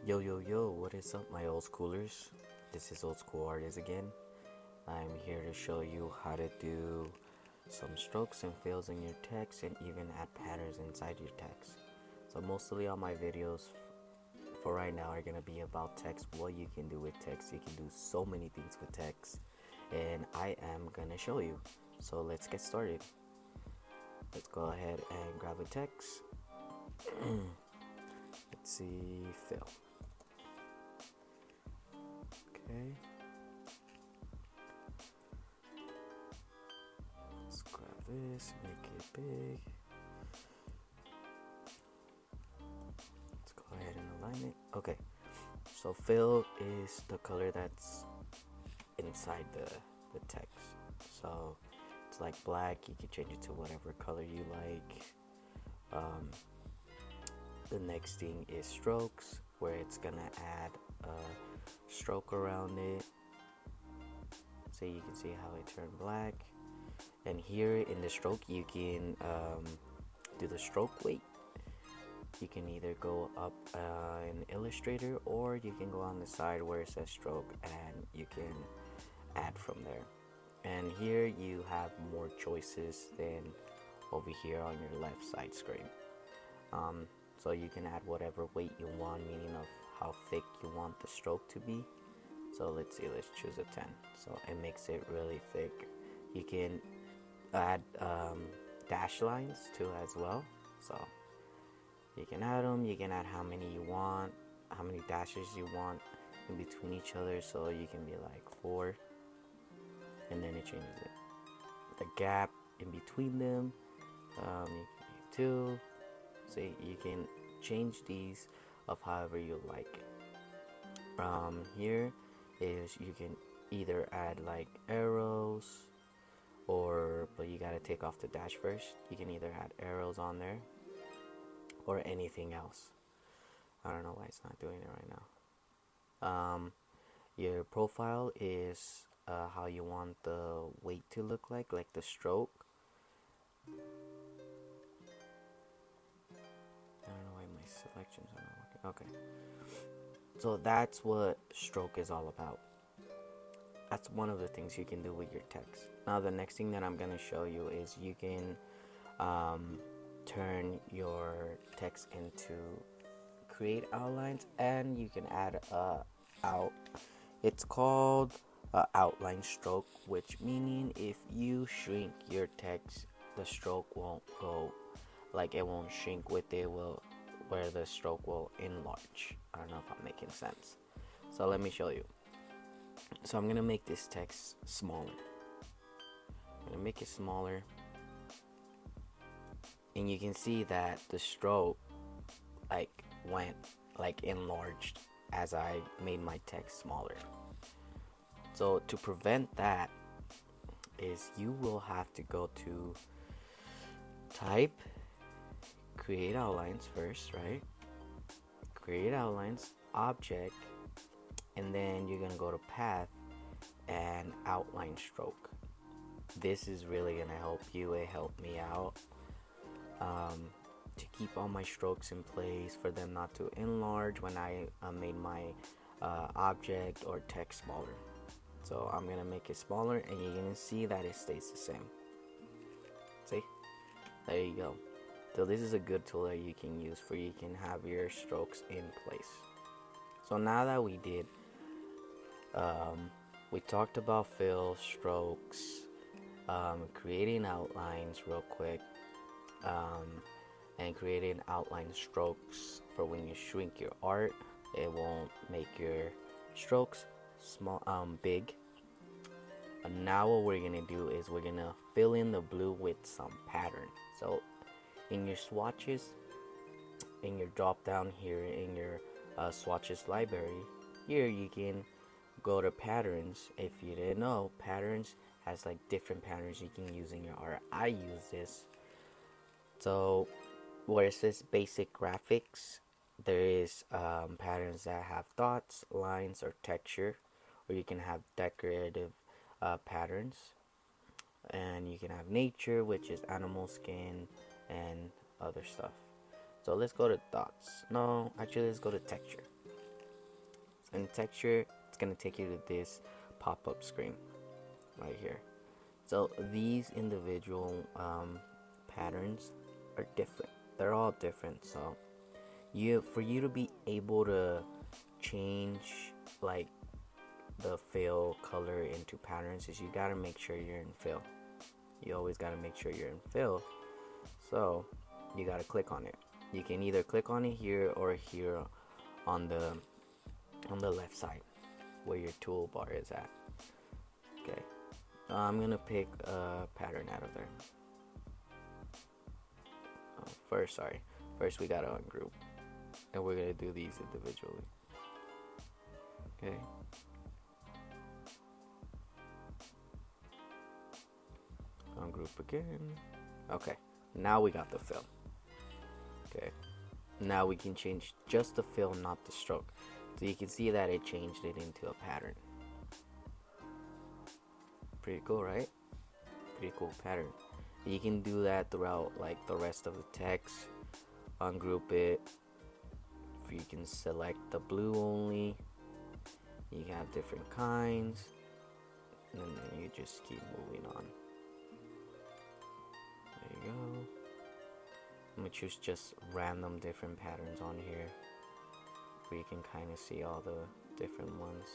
Yo yo yo, what is up my old schoolers? This is Old School Artist again. I'm here to show you how to do some strokes and fills in your text and even add patterns inside your text. So mostly all my videos for right now are going to be about text, what you can do with text. You can do so many things with text and I am going to show you. So let's get started. Let's go ahead and grab a text. Let's see, fill. Okay. Let's grab this, make it big. Let's go ahead and align it. Okay. So fill is the color that's inside the text. So it's like black. You can change it to whatever color you like. The next thing is strokes, where it's gonna add a stroke around it. So you can see how it turned black. And here in the stroke, you can do the stroke weight. You can either go up in Illustrator, or you can go on the side where it says stroke and you can add from there. And here you have more choices than over here on your left side screen. So you can add whatever weight you want, meaning of how thick you want the stroke to be. So let's see, let's choose a 10. So it makes it really thick. You can add dash lines too as well. So you can add them. You can add how many you want, how many dashes you want in between each other. So you can be like 4, and then it changes it. The gap in between them, you can be 2. So you can change these of however you like. Here is you can either add like arrows, but you gotta take off the dash first. You can either add arrows on there or anything else. I don't know why it's not doing it right now. Your profile is how you want the weight to look like the stroke. I don't know why my selections are not working. Okay. So that's what stroke is all about. That's one of the things you can do with your text. Now the next thing that I'm going to show you is you can turn your text into create outlines, and you can add it's called outline stroke, which meaning if you shrink your text, the stroke won't go, like it won't shrink with it, where the stroke will enlarge. I don't know if I'm making sense. So let me show you. So I'm gonna make this text smaller. I'm gonna make it smaller, and you can see that the stroke went enlarged as I made my text smaller. So to prevent that is you will have to go to type, create outlines first, right? Create outlines, object, and then you're gonna go to path and outline stroke. This is really gonna help you. It helped me out to keep all my strokes in place, for them not to enlarge when I made my object or text smaller. So I'm gonna make it smaller, and you're gonna see that it stays the same. See, there you go. So this is a good tool that you can use for you can have your strokes in place. So now that we did, we talked about fill, strokes, creating outlines real quick, and creating outline strokes for when you shrink your art. It won't make your strokes big. And now what we're gonna do is we're gonna fill in the blue with some pattern. So in your swatches, in your drop down here in your swatches library, here you can go to patterns. If you didn't know, patterns has like different patterns you can use in your art. I use this. So where it says basic graphics, there is patterns that have dots, lines, or texture, or you can have decorative patterns, and you can have nature, which is animal skin and other stuff. So let's go to dots. No, actually let's go to texture. And texture, it's gonna take you to this pop-up screen right here. So these individual patterns are different. They're all different. So for you to be able to change like the fill color into patterns, is you gotta make sure you're in fill. You always gotta make sure you're in fill. So you gotta click on it. You can either click on it here or here on the left side where your toolbar is at. Okay, I'm gonna pick a pattern out of there. First we gotta ungroup, and we're gonna do these individually. Okay. Ungroup again. Okay, now we got the fill. Okay, now we can change just the fill, not the stroke. So you can see that it changed it into a pattern. Pretty cool, right? Pretty cool pattern. You can do that throughout like the rest of the text. Ungroup it. You can select the blue only. You have different kinds, and then you just keep moving on. There you go. I'm gonna choose just random different patterns on here, where you can kind of see all the different ones.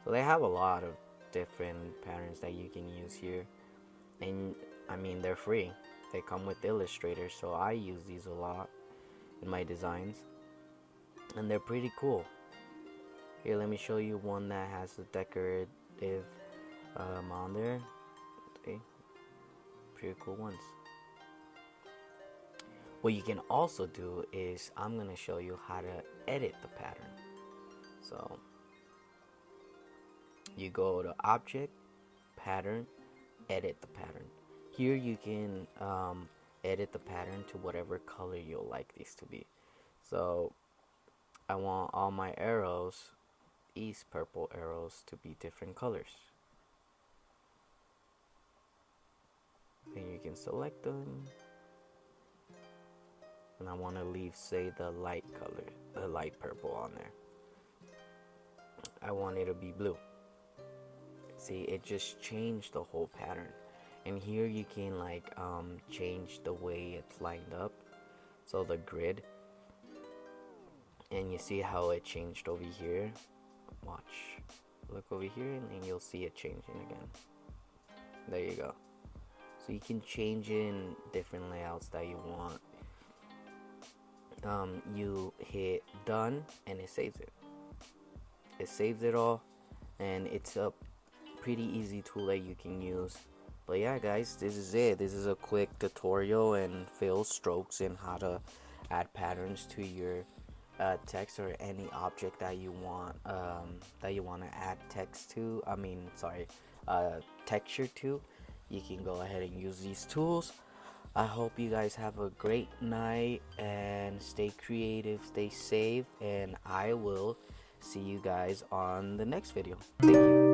So they have a lot of different patterns that you can use here, and I mean, they're free. They come with Illustrator, so I use these a lot in my designs, and they're pretty cool. Here, let me show you one that has the decorative on there. Okay, pretty cool ones. What you can also do is, I'm gonna show you how to edit the pattern. So you go to Object, Pattern, Edit the pattern. Here you can edit the pattern to whatever color you'll like these to be. So I want all my arrows, these purple arrows, to be different colors. And you can select them. And I want to leave, say, the light color, the light purple on there. I want it to be blue. See, it just changed the whole pattern. And here you can like change the way it's lined up, so the grid. And you see how it changed over here. Watch, look over here, and then you'll see it changing again. There you go. So you can change in different layouts that you want. You hit done, and it saves it. It saves it all, and it's a pretty easy tool that you can use. But yeah, guys, this is it. This is a quick tutorial and fill, strokes, and how to add patterns to your text or any object that you want to add text to. Texture to. You can go ahead and use these tools. I hope you guys have a great night and stay creative, stay safe, and I will see you guys on the next video. Thank you.